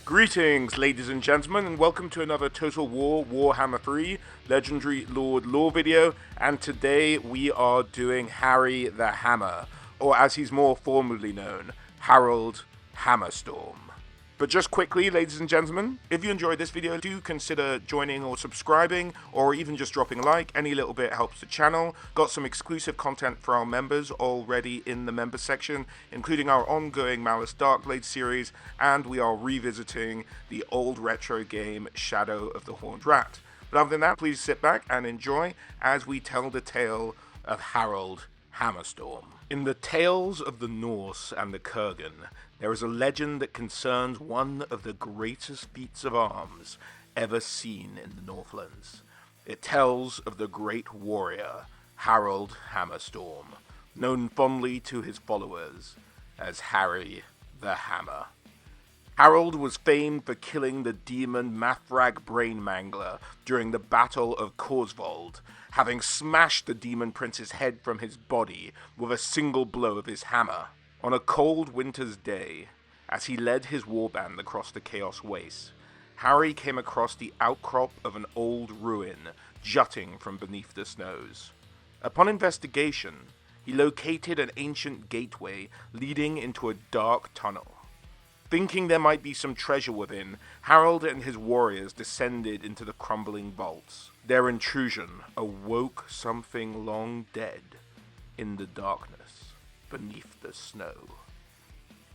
Greetings, ladies and gentlemen, and welcome to another Total War Warhammer 3 Legendary Lord lore video. And today we are doing Harry the Hammer, or as he's more formally known, Harald Hammerstorm. But just quickly, ladies and gentlemen, if you enjoyed this video, do consider joining or subscribing, or even just dropping a like. Any little bit helps the channel. Got some exclusive content for our members already in the members section, including our ongoing Malice Darkblade series, and we are revisiting the old retro game Shadow of the Horned Rat. But other than that, please sit back and enjoy as we tell the tale of Harald Hammerstorm. In the tales of the Norse and the Kurgan, there is a legend that concerns one of the greatest feats of arms ever seen in the Northlands. It tells of the great warrior Harald Hammerstorm, known fondly to his followers as Harry the Hammer. Harald was famed for killing the demon Mathrag Brainmangler during the Battle of Korsvold, having smashed the demon prince's head from his body with a single blow of his hammer. On a cold winter's day, as he led his warband across the Chaos Waste, Harry came across the outcrop of an old ruin jutting from beneath the snows. Upon investigation, he located an ancient gateway leading into a dark tunnel. Thinking there might be some treasure within, Harald and his warriors descended into the crumbling vaults. Their intrusion awoke something long dead in the darkness beneath the snow.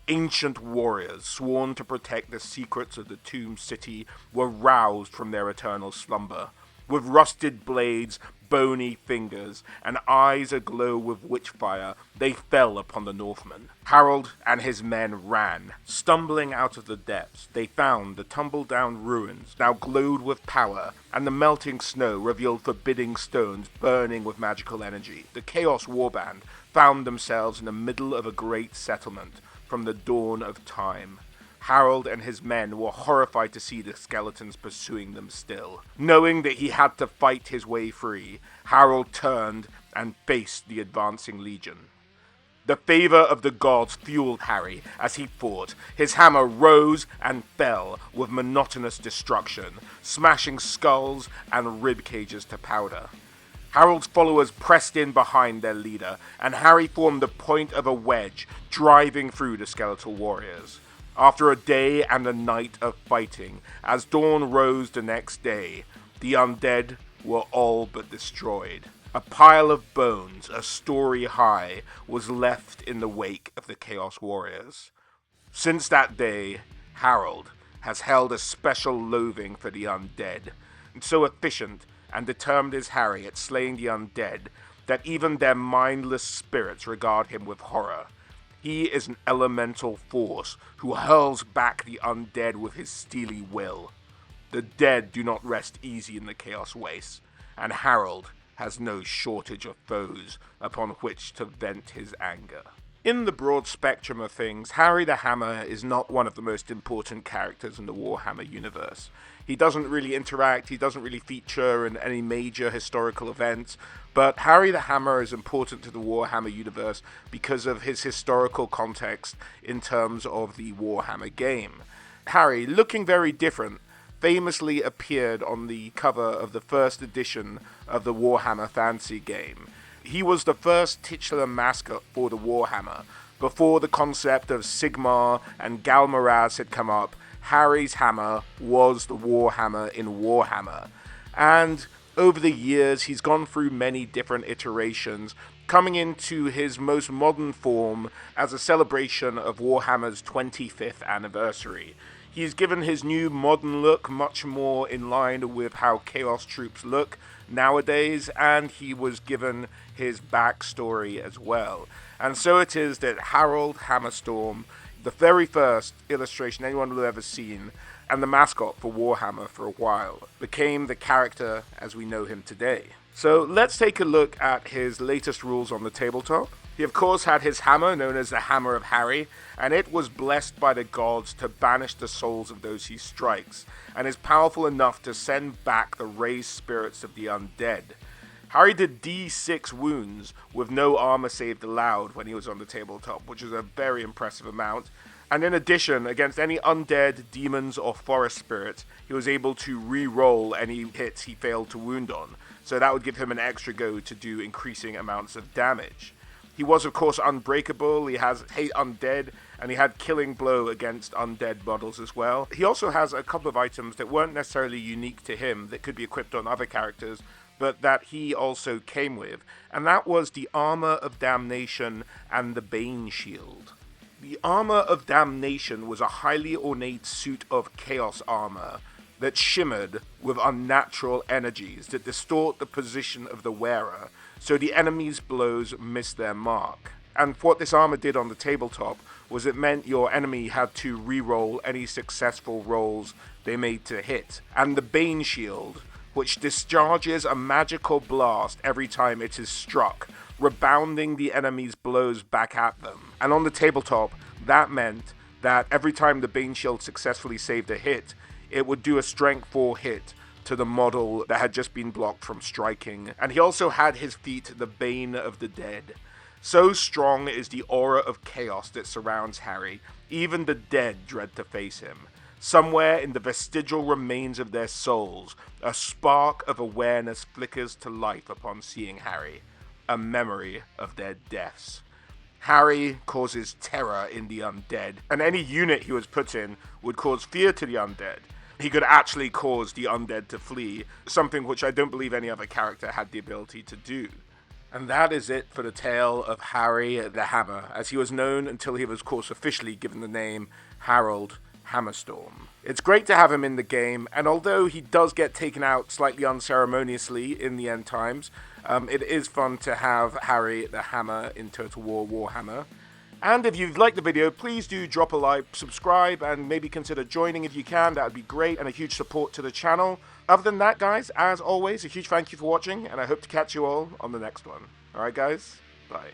Ancient warriors sworn to protect the secrets of the Tomb City were roused from their eternal slumber. With rusted blades, bony fingers, and eyes aglow with witchfire, they fell upon the Northmen. Harald and his men ran. Stumbling out of the depths, they found the tumble-down ruins now glowed with power, and the melting snow revealed forbidding stones burning with magical energy. The Chaos Warband found themselves in the middle of a great settlement from the dawn of time. Harald and his men were horrified to see the skeletons pursuing them still. Knowing that he had to fight his way free, Harald turned and faced the advancing legion. The favor of the gods fueled Harry as he fought. His hammer rose and fell with monotonous destruction, smashing skulls and rib cages to powder. Harald's followers pressed in behind their leader, and Harry formed the point of a wedge, driving through the skeletal warriors. After a day and a night of fighting, as dawn rose the next day, the undead were all but destroyed. A pile of bones, a story high, was left in the wake of the Chaos Warriors. Since that day, Harald has held a special loathing for the undead, and so efficient and determined is Harry at slaying the undead that even their mindless spirits regard him with horror. He is an elemental force who hurls back the undead with his steely will. The dead do not rest easy in the Chaos Waste, and Harald has no shortage of foes upon which to vent his anger. In the broad spectrum of things, Harry the Hammer is not one of the most important characters in the Warhammer universe. He doesn't really interact, he doesn't really feature in any major historical events, but Harry the Hammer is important to the Warhammer universe because of his historical context in terms of the Warhammer game. Harry, looking very different, famously appeared on the cover of the first edition of the Warhammer Fantasy game. He was the first titular mascot for the Warhammer. Before the concept of Sigmar and Galmaraz had come up, Harry's hammer was the Warhammer in Warhammer. And over the years, he's gone through many different iterations, coming into his most modern form as a celebration of Warhammer's 25th anniversary. He's given his new modern look much more in line with how Chaos troops look nowadays, and he was given his backstory as well. And so it is that Harald Hammerstorm, the very first illustration anyone will have ever seen, and the mascot for Warhammer for a while, became the character as we know him today. So let's take a look at his latest rules on the tabletop. He of course had his hammer, known as the Hammer of Harry, and it was blessed by the gods to banish the souls of those he strikes, and is powerful enough to send back the raised spirits of the undead. Harry did D6 wounds with no armor saved allowed when he was on the tabletop, which is a very impressive amount. And in addition, against any undead, demons, or forest spirits, he was able to re-roll any hits he failed to wound on. So that would give him an extra go to do increasing amounts of damage. He was, of course, unbreakable. He has hate undead, and he had killing blow against undead models as well. He also has a couple of items that weren't necessarily unique to him that could be equipped on other characters, but that he also came with. And that was the Armor of Damnation and the Bane Shield. The Armor of Damnation was a highly ornate suit of chaos armor that shimmered with unnatural energies that distort the position of the wearer, so the enemy's blows miss their mark. And what this armor did on the tabletop was it meant your enemy had to re-roll any successful rolls they made to hit. And the Bane Shield, which discharges a magical blast every time it is struck, rebounding the enemy's blows back at them. And on the tabletop, that meant that every time the Bane Shield successfully saved a hit, it would do a strength 4 hit to the model that had just been blocked from striking. And he also had his feat the Bane of the Dead. So strong is the aura of chaos that surrounds Harry, even the dead dread to face him. Somewhere in the vestigial remains of their souls, a spark of awareness flickers to life upon seeing Harry, a memory of their deaths. Harry causes terror in the undead, and any unit he was put in would cause fear to the undead. He could actually cause the undead to flee, something which I don't believe any other character had the ability to do. And that is it for the tale of Harry the Hammer, as he was known until he was, of course, officially given the name Harald Hammerstorm. It's great to have him in the game, and although he does get taken out slightly unceremoniously in the end times, it is fun to have Harry the Hammer in Total War Warhammer. And if you've liked the video, please do drop a like, subscribe, and maybe consider joining if you can. That would be great, and a huge support to the channel. Other than that, guys, as always, a huge thank you for watching, and I hope to catch you all on the next one. Alright, guys? Bye.